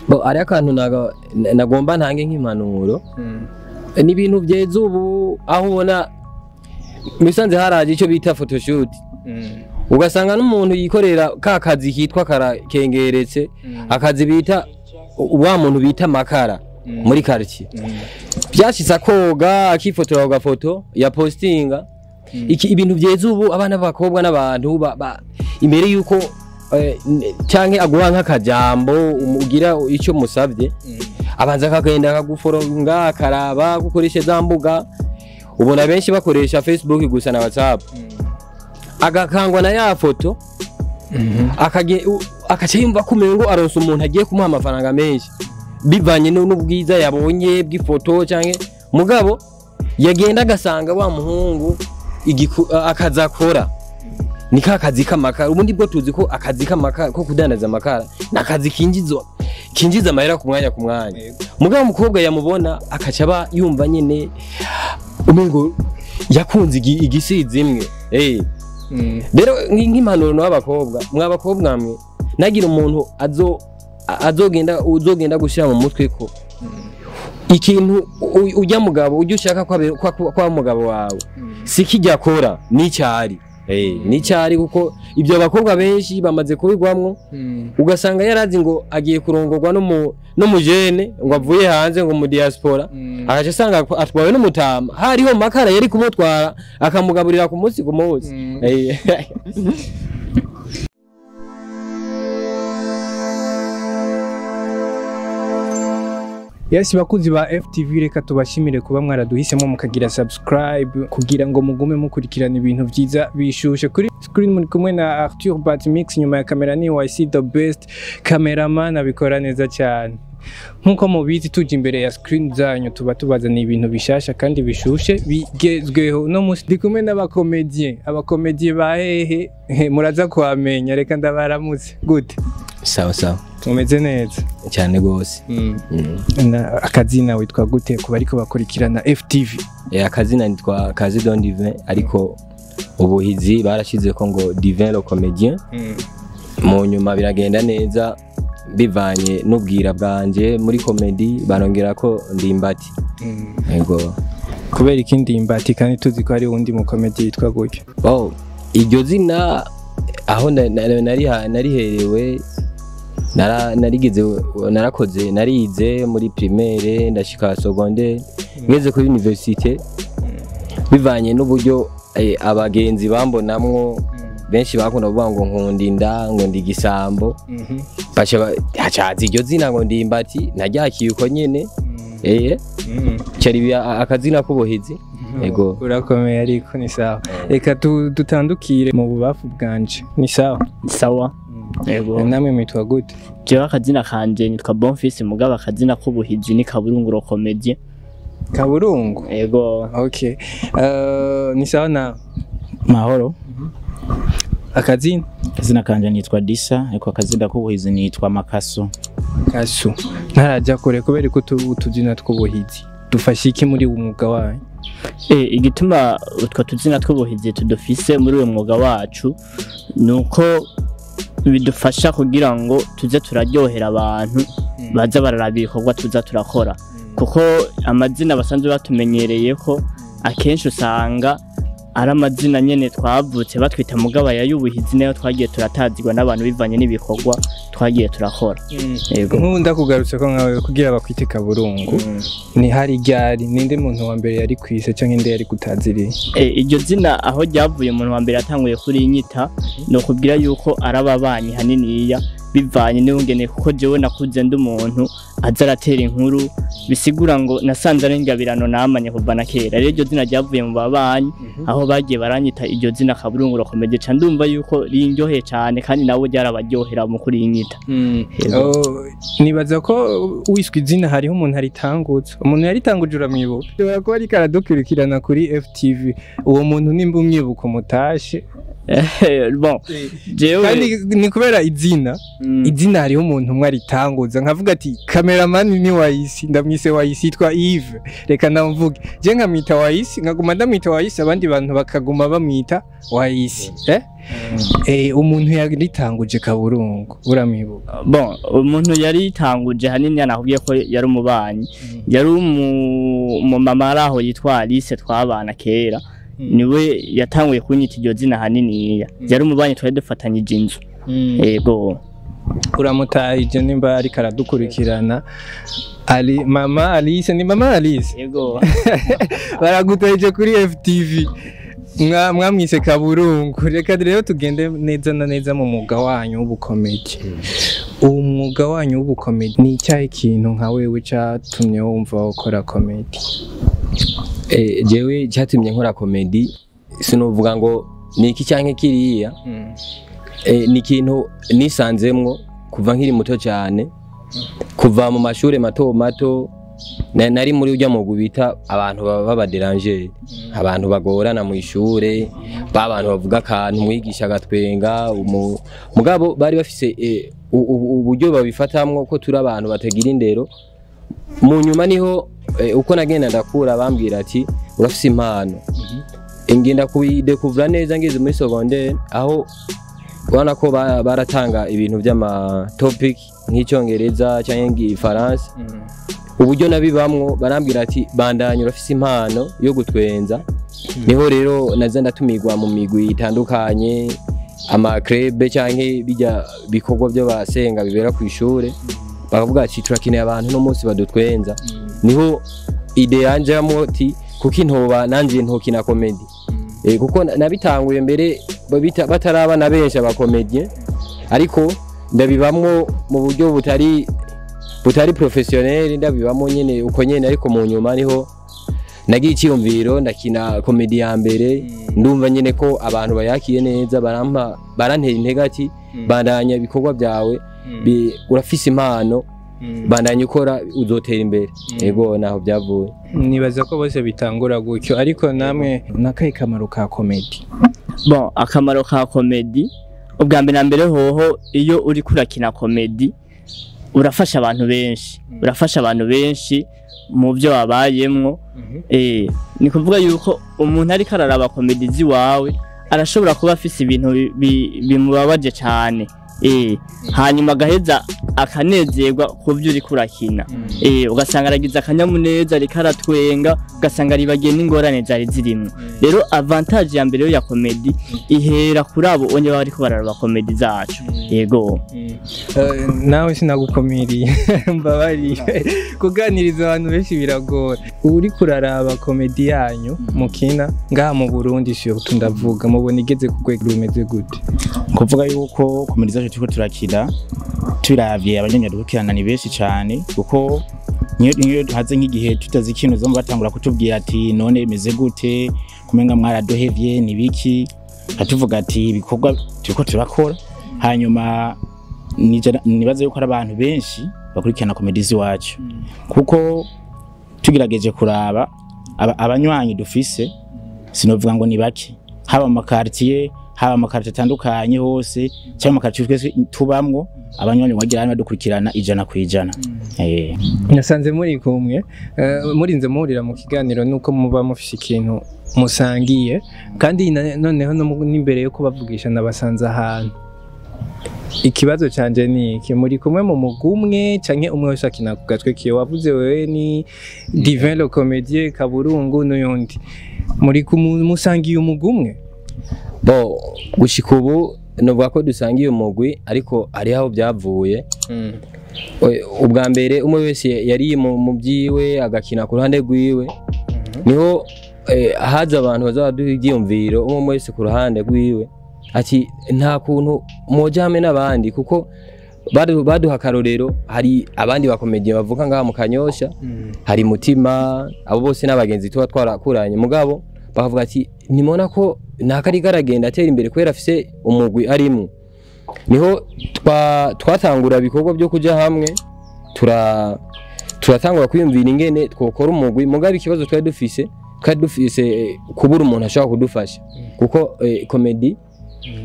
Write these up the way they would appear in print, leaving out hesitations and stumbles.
bo ari akantu nagomba ntange nk'impanuro ni ibintu byeze ubu aho ubona misanze haraje icyo bita photoshoot ugasanga n'umuntu yikorera ka kazi kitwa karakengeretse akazi bita wa muntu bita makara muri quartier byashitse koga akifotora gafoto ya postinga iki ibintu byeze ubu abana b'abakobwa n'abantu imbere yuko canke aguha nk'akajambo umugira icyo musavye abanza akagenda akaguforonga akaraba gukoresha za mbuga ubona benshi bakoresha Facebook gusa na WhatsApp agakangwa na ya foto akaca yumva kumengo aronse umuntu agiye kumuha amafaranga menshi bivanye n'ubwiza yabonye bw'ifoto canke mugabo yagenda agasanga wa muhungu akazakora ni kazi k'amakara ubundi bwo tuzi ko akazi k'amakara ko kudandaza amakara nakazi kinjiza amahera ku mwanya mugabo mukobwa yamubona akaca yumva nyene umengo yakunze igisizi imwe rero nk'impanuro n'abakobwa mwabakobwa mwe nagira umuntu uzogenda gushira mu mutwe ko ikintu ujya mugabo ujya ushaka kwa mugabo wawe sikijya akora n'icyari n'icyari kuko ibyo bakobwa benshi bamaze kubigwamwo ugasanga yarazi ngo agiye kurongorwa no mujene ngo avuye hanze ngo mu diaspora akaje sanga atwawe n'umutama hariho makara yari kumutwara akamugaburira ku munsi Yes bakuzi ba FTV reka tubashimire kuba mwaraduhisemo mukagira subscribe kugira ngo mugume mukurikirana ibintu byiza bishushe kuri screen muri kumwe na Arthur Batmix nyuma ya kamera ni YC the best cameraman abikora neza cyane nkuko mubizi tuje imbere ya screen zanyu tuba tubazana ibintu bishasha kandi bishushe bigezweho no musi ndi kumwe abakomedie bahehe muraza kwamenya reka ndabaramutse gute sawa umeze neza cyane gose akazina witwa gute kuba ariko bakurikirana FTV akazina nitwa Kazi Don Divin ariko ubuhizi barashize ko ngo Divin le comédien mu nyuma biragenda neza bivanye n'ubwira bwanje muri comedy barongera ko ndimbati yego kubera ikindi imbati kandi tuzi ko ari undi mu comedy yitwa gutyo iryo zina aho nariherewe narakoze narize muri primaire ndashika secondaire ngeze kuri université bivanye n'uburyo abagenzi bambonamwo benshi bakunda kuvuga ngo nkundinda ngo ndi gisambo hacaza iryo zina ngo ndimbati najyakiye uko nyene cyari akazina k'ubuhizi yego urakomeye ariko ni sawa reka dutandukire mu bubafu bwanje ni sawa yego namwe mitwa gute jewe akazina kanje nitwa Bonfils mugaba akazina k'ubuhizi ni Kaburungu Comedy Kaburungu yego okay ni sawa na mahoro akazina kanje nitwa Disa ariko akazina k'ubuhizi nitwa Makaso ntarajya kure kubera ko utuzina tw'ubuhizi dufasha iki muri umwuga wawe igituma utwo tuzina tw'ubuhizi tudufise muri uwo mwuga wacu nuko bidufasha kugira ngo tuze turaryohera abantu baza bararaba ibikorwa tuza turakora kuko amazina basanzwe batumenyereye ko akenshi usanga ari amazina nyene twavutse batwita mugaba ya y'ubuhizi nayo twagiye turatazirwa n'abantu bivanye n'ibikorwa twagiye turakora yego nkunda kugarutse ko nkawe kugira bakwite Kaburungu ni hari ryari ninde muntu wa mbere yari kwise cyangwa inde yari gutaziriye iryo zina aho ryavuye umuntu wa mbere yatanguye kuri inyita no kubwira yuko arababanyi haniniya bivanye n'ungene kuko jewe nakuze ndi umuntu azaratera inkuru bisigura ngo nasanze ari ingabirano namanye kuva na kera rero iryo zina ryavuye mu babanyi aho bagiye baranyita iryo zina Kaburungu Comedy cyane ndumva yuko rinjohe cyane kandi nawe ryarabaryohera mu kuri inyita nibaza ko wiswe izina hariho umuntu aritangutse umuntu yaritanguje uramwibuka ushobora kuba ariko aradukurikirana kuri FTV uwo muntu nimba umwibuka umutashe bon jewe kandi ni kubera izina izina hariho umuntu umwe aritanguza nkavuga ati cameraman ni Wayisi ndamwise Wayisi yitwa Yves reka ndamvuge je nkamwita Wayisi nkaguma ndamwita Wayisi abandi bantu bakaguma bamwita Wayisi umuntu yaritanguje Kaburungu uramwibuka bon umuntu yaritanguje hanini yanakubwiye ko yari umubanyi yari mu mama araho yitwa Alice twabana kera niwe yatanguye kunyita iryo zina hanini yari umubanyi twari dufatanyije inzu yego uramutahije nimba ari karadukurikirana ali mama Alice ni mama Alice yego baragutahije kuri FTV mwamwise Kaburungu reka rero tugende neza na neza mu mwuga wanyu w'ubukomedi umwuga wanyu w'ubukomedi ni icyahe kintu nka wewe cyatumye wumva ukora komedi jewe cyatumye nkora komedi sinovuga ngo ni iki cyanke kiriya ni ikintu nisanzemwo kuva nkiri muto cyane kuva mu mashuri mato mato nari muri ujya mu gubita abantu baba derangere abantu bagorana mu ishure babantu bavuga kantu mwigisha gatwenga mugabo bari bafise uburyo babifatamwo ko turi abantu batagira indero mu nyuma niho uko nagenda ndakura bambwira ati urafise impano ngenda kubidekuvura neza ngeze muri secondaire aho ubona ko baratanga ibintu by'ama topic nk'icyongereza cyangwa igifaransa uburyo nabibamwo barambwira ati bandanye urafise impano yo gutwenza niho rero naza ndatumirwa mu migwi itandukanye ama club cyangwa bijya bikorwa byo basenga bibera ku ishure bakavuga ati turakeneye abantu no munsi badutwenza niho ide yanjamo ati kuko intoba nanje ntokina comedy kuko nabitanguye mbere bataraba na benshi abakomedie ariko ndabibamwo mu buryo butari professionnel ndabibamwo nyene uko nyene ariko mu nyuma niho nagiye icyumviro ndakina comedy ya mbere ndumva nyene ko abantu bayakiye neza barantera intege ati bandanya ibikorwa byawe urafise impano bandanya ukora uzotera imbere yego naho byavuye nibaza ko bose bitangura gutyo ariko namwe nakaye kamaro ka comedy bon akamaro ka comedy ubwa mbere na mbere hoho iyo uri kurakina comedy urafasha abantu benshi mu byo wabayemwo ni kuvuga yuko umuntu ari kararaba comedy ziwawe arashobora kuba afise ibintu bimubabaje cyane hanyuma gaheza akanezerwa ku byo uri kurakina ugasanga aragize akanyamuneza rikaratwenga ugasanga ribagiye n'ingorane zari zirimo rero avantage ya mbere yo ya comedy ihera kuri abo onye bari ko bararaba comedy zacu yego nawe sinagukomiriye mbabari kuganiriza abantu benshi biragora uri kuraraba comedy yanyu mukina ngaha mu Burundi cyo tundavuga mubona igeze ku rwego rumeze gute kuvuga yuko comedy zacu turiko turakira turavye abanyanyarukirana ni benshi cyane kuko niyo haze nk'igihe tutazi ikintu zo batangura kutubwira ati none imeze gute kumenga mwaradohevye nibiki atuvuga ati ibikorwa turiko turakora hanyuma nibaze yuko ari abantu benshi bakurikirana comedy wacu kuko tugirageje kuraba abanywanyi dufise sinovuga ngo ni bake haba mu quartier haba mu quartier atandukanye hose cyangwa mu quartier twese tubamwo abanywanyi bagira badukurikirana 100%. Nasanze muri kumwe murinze muhurira mu kiganiro nuko muba mufise ikintu musangiye kandi noneho n'imbere yo kubavugisha nabasanze ahantu ikibazo canje ni iki muri kumwe mu mugumwe canke umwe wese akina ku gatwe kiyo wavuze wewe ni Divin le comédien Kaburungu n'uyundi muri kumusangiye umugumwe bo gushika ubu novuga ko dusangiye umugwi ariko ari aho byavuye ubwa mbere umwe wese yari mu byiwe agakina ku ruhande rwiwe niho haza abantu bazaduha ibyiyumviro umwe wese ku ruhande rwiwe ati nta kuntu mujame n'abandi kuko baduha karorero hari abandi bakomediye bavuga ngaha mu Kanyosha hari Mutima abo bose n'abagenzi tuba twarakuranye mugabo bakavuga ati nimona ko nakari garagenda atera imbere kwera afise umugwi arimo niho twatangura bikorwa byo kuja hamwe turatangura kwiyumvira ingene twokora umugwi mugabo ikibazo twari dufise kubura umuntu ashaka kudufasha kuko comedy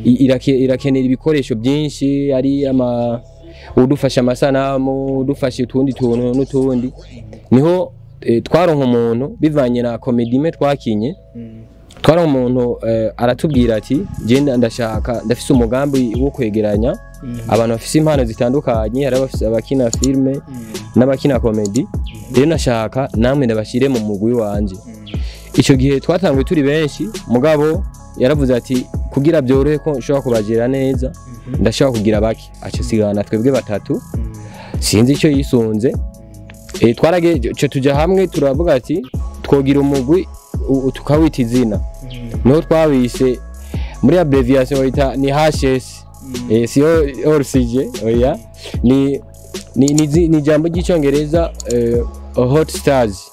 irakenera ibikoresho byinshi ari udufasha amasanamu udufasha utundi tuntu n'utundi niho twaronka umuntu bivanye na komedi imwe twakinye twaronka umuntu aratubwira ati genda ndafise umugambi wo kwegeranya abantu bafise impano zitandukanye hari abakina filme n'abakina komedi rero nashaka namwe ndabashire mu mugwi wanje ico gihe twatanguye turi benshi mugabo yaravuze ati kugira byorohe ko nshobora kubagera neza ndashaka kugira baki acisigana twebwe batatu sinzi ico yisunze twarageje tuja hamwe turavuga ati twogira umugwi tukawita izina no twabise muri abbreviation wita ni HS sio ORCG oya ni jambo ry'icyongereza Hot Stars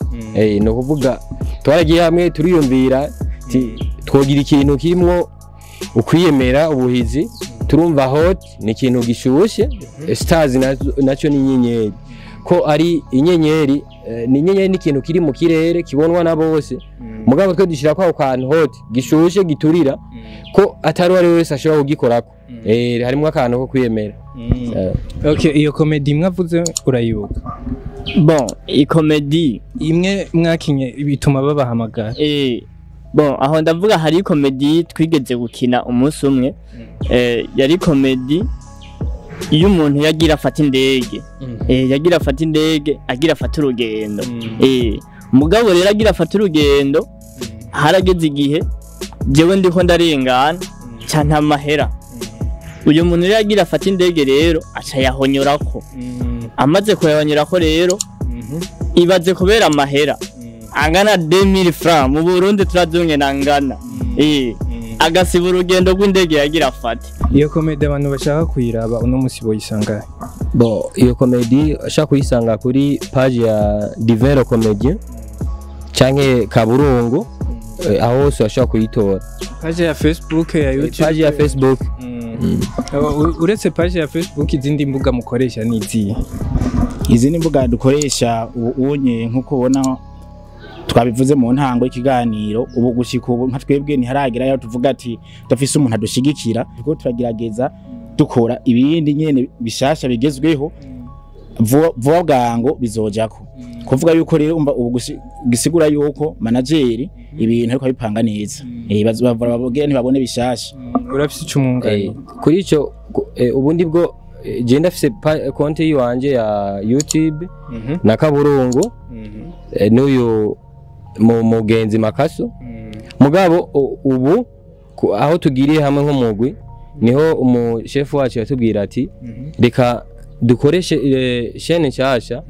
no kuvuga twaragiye hamwe turiyumvira twogira ikintu kirimwo ukwiyemera ubuhizi turumva hot ni ikintu gishushe stars nacyo ni inyenyeri ko ari inyenyeri ni inyenyeri ni ikintu kiri mu kirere kibonwa na bose mugabo twe dushira kwa kantu hot gishushe giturira ko atari wari wese ashobora kugikorako harimo akantu ko kwiyemera okay iyo comedy mwavuze urayibuka bon ikomedi imwe mwakinye bituma babahamagara bon aho ndavuga hari komedi twigeze gukina umunsi umwe yari komedi iyo umuntu yagira afata indege yagira afata indege agira afata urugendo mugabo rero agira afata urugendo harageze igihe jewe ndiko ndarengana cyane amahera uyu muntu rero agira afata indege rero aca yahonyorako amaze kuyahonyorako rero ibaze kubera amahera angana 2000 francs mu Burundi turazunye nangana agasiba urugendo rw'indege yagira afate iyo comedy abantu bashaka kuyiraba uno musi boyisanga bo iyo comedy ashaka kuyisanga kuri page ya Divero Comedy canke Kaburungu aho hose ashaka kuyitora page ya Facebook ya YouTube page ya Facebook uretse page ya Facebook izindi mbuga mukoresha nizi izindi mbuga dukoresha ubunye nkuko ubona twabivuze mu ntango y'ikiganiro ubu gushika ubu nka twebwe ntiharagira yo tuvuga ati dafise umuntu adushigikira kuko turagerageza dukora ibindi nyene bishasha bigezweho vuba bwango bizojako kuvuga yuko rero ubu gisigura yuko manageri ibintu ariko bipanga neza bavuga ntibabone bishasha urafise icumunganye kuri ico ubundi bwo je ndafise konti yiwanje ya YouTube na Kaburungu n'uyu mugenzi Makaso mugabo ubu aho tugiriye hamwe nk'umugwi niho chef wacu yatubwira ati reka dukoreshe chaîne nshasha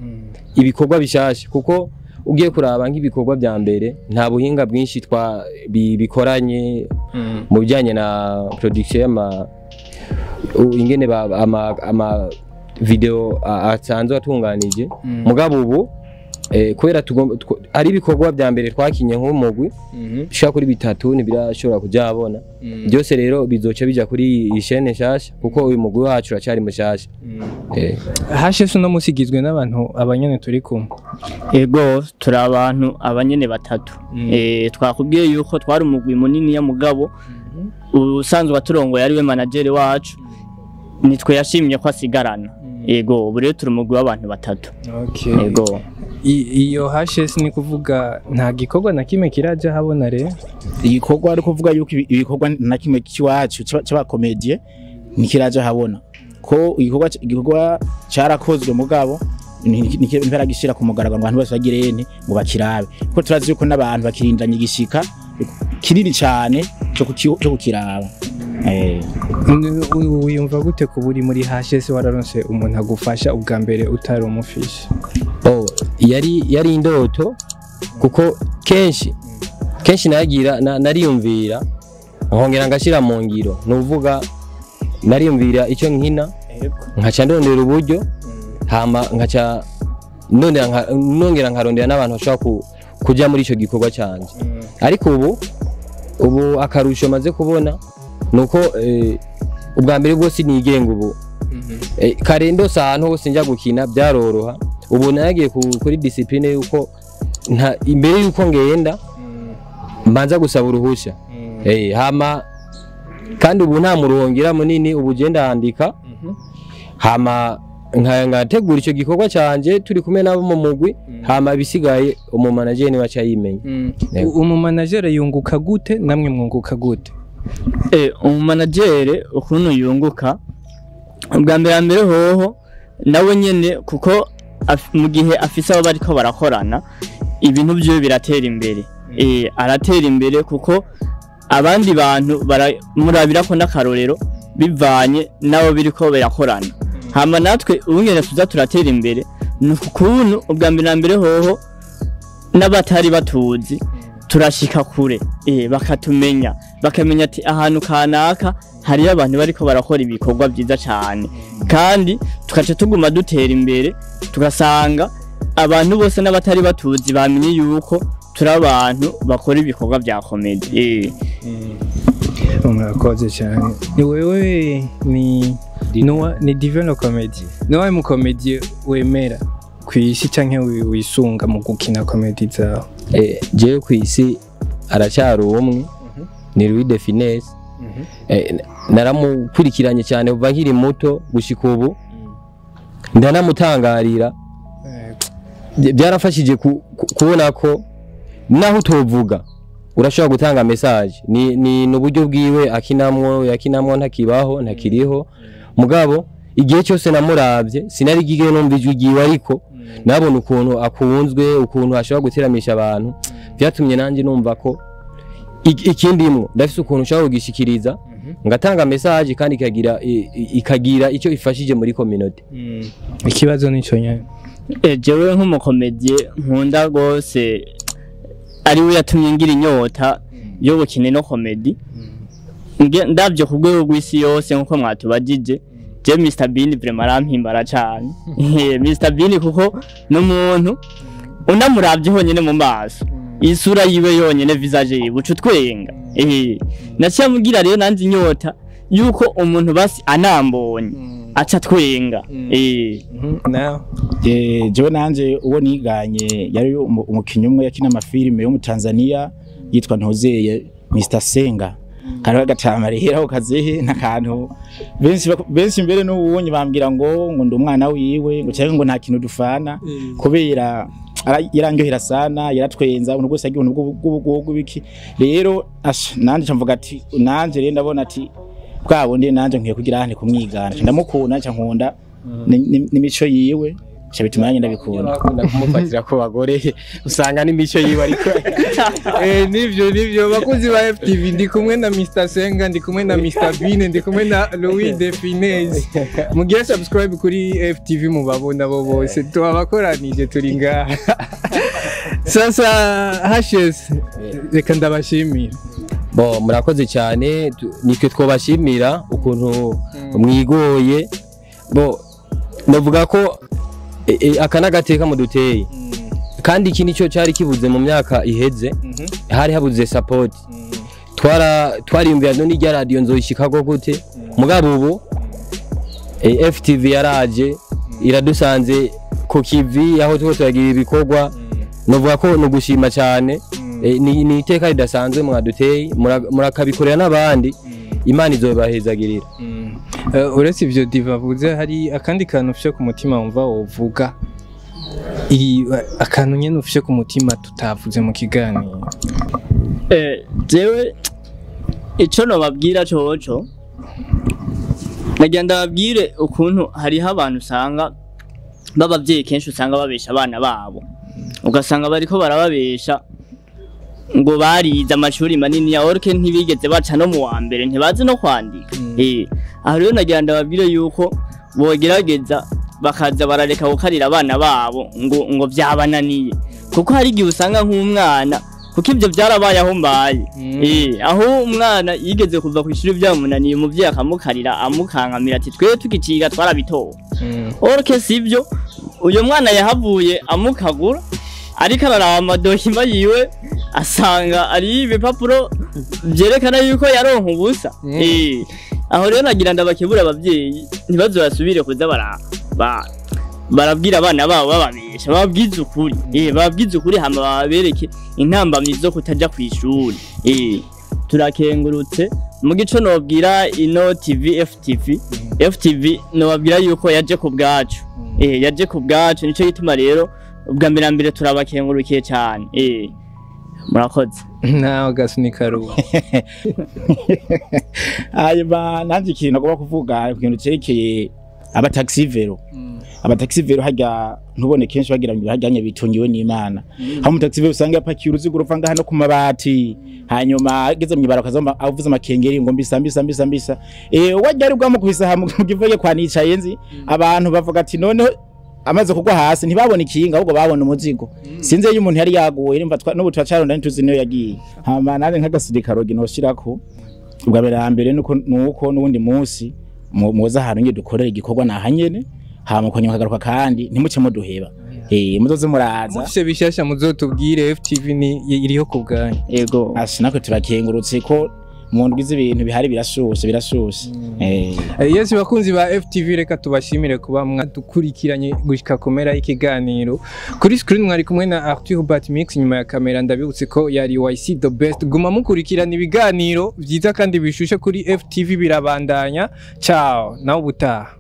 ibikorwa bishasha kuko ugiye kuraba nk'ibikorwa bya mbere nta buhinga bwinshi bikoranye mu bijyanye na production y'ama ingene ama video asanzwe atunganije mugabo ubu kubera ari ibikorwa bya mbere twakinye nk'umugwi bishaka kuri bitatu ntibirashobora kujyabona byose rero bizoca bija kuri iyi chaîne nshasha kuko uyu mugwi wacu uracari mushasha hashe no musigizwe n'abantu abanyene turi kumwe ego turi abantu abanyene batatu twakubwiye yuko twari umugwi munini ya mugabo usanzwe waturongo yari we manager wacu nitwe yashimye ko asigarana ego ubu rero turi umugwi w'abantu batatu ego iyo HS ni kuvuga nta gikorwa na kimwe kiraje habona rero igikorwa ari kuvuga yuko ibikorwa na kimwe kiwacu cy'abakomedie nikiraje habona ko igikorwa cyarakozwe mugabo nipera gishira ku mugaragaro abantu bose bagirene ngo bakirabe ko turazi yuko n'abantu bakirindanye igishika kinini cyane cyo kukiraba uyumva gute kuburi muri HS wararonse umuntu agufasha ubwa mbere utari umufisha yari indoto kuko kenshi nariyumvira nkongera ngashira mu ngiro nuvuga nariyumvira icyo nkina nkaca ndondera uburyo hama nkaca nongera nkarondera n'abantu bashaka kujya muri icyo gikorwa cyanje ariko ubu akarusho maze kubona nuko ubwa mbere bwose nigenga ubu kare ndose ahantu hose njya gukina byaroroha ubu nagiye kuri discipline yuko imbere yuko ngenda mbanza gusaba uruhushya hama kandi ubu nta murongira munini ubu genda handika hama ngategura icyo gikorwa canje turi kumwe nabo mu mugwi hama bisigaye umu manager ni wacha yimenya umu manager yunguka gute namwe mwunguka gute umu manager ukuntu yunguka bwa mbere hoho nawe nyene kuko mu gihe afise abo bariko barakorana ibintu byo biratera imbere aratera imbere kuko abandi bantu murabira ko n'akarorero bivanye nabo biriko barakorana hama natwe ubungene tuza turatera imbere nukuntu ubwa mbere hoho n'abatari batuzi turashika kure bakatumenya bakamenya ati ahantu kanaka hari abantu bariko barakora ibikorwa byiza cyane kandi tukace tuguma dutera imbere tugasanga abantu bose n'abatari batuzi bamenye yuko turi abantu bakora ibikorwa bya comedy murakoze cyane ni wewe ni Divino Comedy niwe mu comedy wemera kwisi canke wisunga mu gukina comedy zawe jewe kwisi aracyari umwe ni Louis de Finesse naramukurikiranye cyane uva nkiri muto gushika ubu ndanamutangarira byarafashije kubona ko naho utovuga urashobora gutanga message ni n'uburyo bwiwe yakinamwo ntakibaho ntakiriho mugabo igihe cyose namuravye sinari gige numva ijwi giwe ariko nabona ukuntu akunzwe ukuntu ashobora guteramisha abantu byatumye nanje numva ko ikindimwo ndafise ukuntu ushobora kugishikiriza ngatanga message kandi ikagira icyo ifashije muri community ikibazo nico nyane jewe nk'umukomedie nkunda gose ari we yatumye ngira inyota yo gukina no comedy ndavyo ku rwego rw'isi yose nkuko mwatubajije je Mr Bean vraiment arampimbara cyane Mr Bean kuko n'umuntu unamuravye honyene mu maso isura yiwe yonyene visage yiwe ucutwenga naciye mugira rero nanzi inyota yuko umuntu basi anambonye aca twenga jewe nanje uwo niganye yari umukinyi umwe yakina amafilime yo mu Tanzania yitwa Ntozeye Mr Senga kari agatama rero kazehe nakantu benshi mbere n'ubunye bambwira ngo ndi umwana wiwe ngo cyangwa ngo nta kintu dufana kubera yarangyohera sana yaratwenza ubuntu bwose agiye ubuntu bw'ibiki rero nanje mvuga ati nanje rero ndabona ati bwabo ndi nanje nkwiye kugira hane kumwigana ndamukunda nkunda n'imico yiwe bituma nanjye ndabikunda kumufatira ko bagore usanga n'imico yiwe ariko nivyo bakuzi ba FTV ndi kumwe na Mr Senga ndi kumwe na Mr Bean ndi kumwe na Louis de Finesse mugiye subscribe kuri FTV mubabona bo bose tubakoranije turi ngaha sasa Hashes reka ndabashimira murakoze cyane nitwe twobashimira ukuntu mwigoye navuga ko aka nagateka muduteye kandi iki nico cyari kibuze mu myaka iheze hari habuze support twariyumvira none irya radio nzoyishikago gute mugabo ubu FTV yaraje iradusanze ku kivi aho tuko turagira ibikorwa navuga ko no gushima cyane ni iteka ridasanzwe mwaduteye murakabikorera n'abandi Imana izobahezagirira uretse ivyo divavuze hari akandi kantu ufishe ku mutima wumva wovuga akantu nyene ufishe ku mutima tutavuze mu kiganiro jewe ico nobabwira coco nagenda babwire ukuntu hariho abantu usanga b'abavyeyi kenshi usanga babesha abana babo ugasanga bariko barababesha ngo barize amashuri manini ya orke ntibigeze baca no mu wa mbere ntibazi no kwandika aho rero nagira ndababwire yuko bogerageza bakaza barareka gukarira abana babo ngo byabananiye kuko hari igihe usanga nk'umwana kuko ibyo byarabaye aho mbaye aho umwana yigeze kuva ku ishuri byamunaniye umuvyeyi akamukarira amukankamira ati twe tukiciga twarabitowe orke sivyo uyo mwana yahavuye amukagura ariko araraba amadokima yiwe asanga ari ibipapuro byerekana yuko yaronka ubusa aho rero nagira ndabakebura abavyeyi ntibazo basubire kuza barabwira abana babo bababesha bababwiza ukuri bababwiza ukuri hama babereke intambamyi zo kutaja kwishuri turakengurutse mu gico nobwira ino TV FTV nobabwira yuko yaje ku bwacu yaje ku bwacu nico gituma rero ubwa mbere turabakengurukiye cyane murakoze nawe gasunika ruba hanyuma nanjye ikintu nagomba kuvuga ikintu cerekeye abataxi vero hajya ntubone kenshi bagira ngo hajyanye bitungiwe n'Imana aho umutaxi vero usanga yapakiye uruzigo ruva ngaha no ku mabati hanyuma ageze mu baraka zamba avuze amakengeri ngo mbisa wajya ari bwamo kubisa mu givuye kwa nicaye nzi abantu bavuga ati none amaze kugwa hasi ntibabona ikinga ahubwo babona umuzigo sinze iyo umuntu yari yaguye nimba n'ubu twacaronda ntuzi niyo yagiye hama nane nk'agasidikaro ginoshirako ubwa mbere nuko n'ubundi munsi muza ahantu ngiye dukorera igikorwa nahanyene hama konyo kagaruka kandi ntimuce muduheba muzoze muraza mufise bishasha muzotubwire FTV ni iriho ku bwanyu yego nako turakengurutse ko mu ndwi z'ibintu bihari birashushe Yes bakunzi ba FTV reka tubashimire kuba mwadukurikiranye gushika komera ikiganiro kuri screen mwari kumwe na Arthur Batmix nyuma ya kamera ndabibutse ko yari YC the best guma mukurikirana ibiganiro byiza kandi bishushe kuri FTV birabandanya ciao nawe butaha